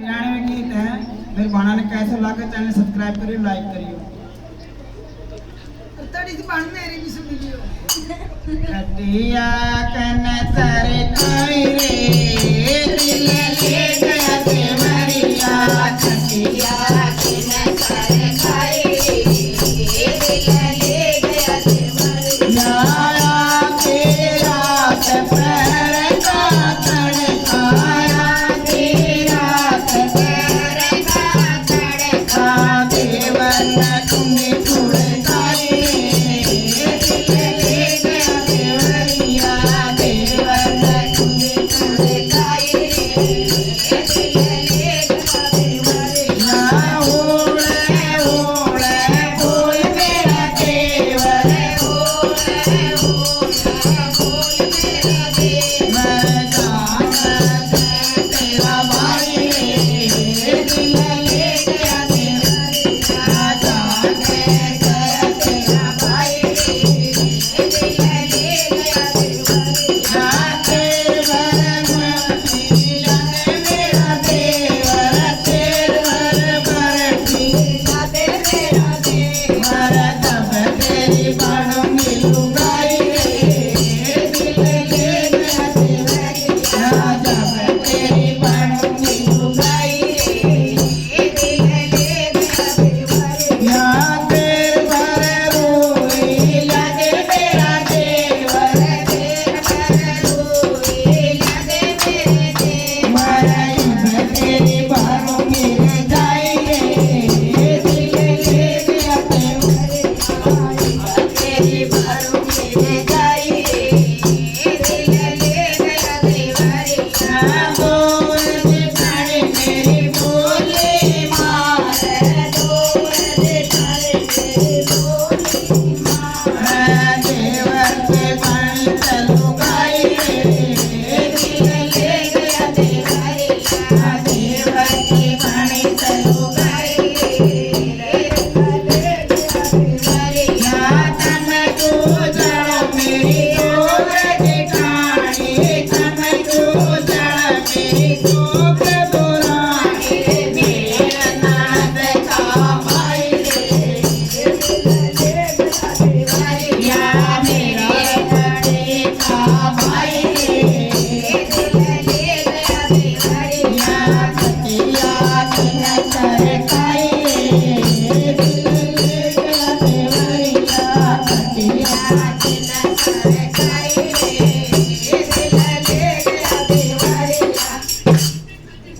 गाने में गीत है मेरे भाना ने कैसा लगा चैनल सब्सक्राइब करियो लाइक करियो तड़ी सी बाण मेरी भी सुन लियो कटिया कन सरे कोई रे दिल ले गया देवरिया कटिया कन सरे कोई रे दिल ले गया देवरिया तेरा पैर का तड़काया तेरा पैर का तड़का देवर तुम्हें छुड़काए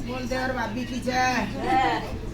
बोल दे और भाभी की जय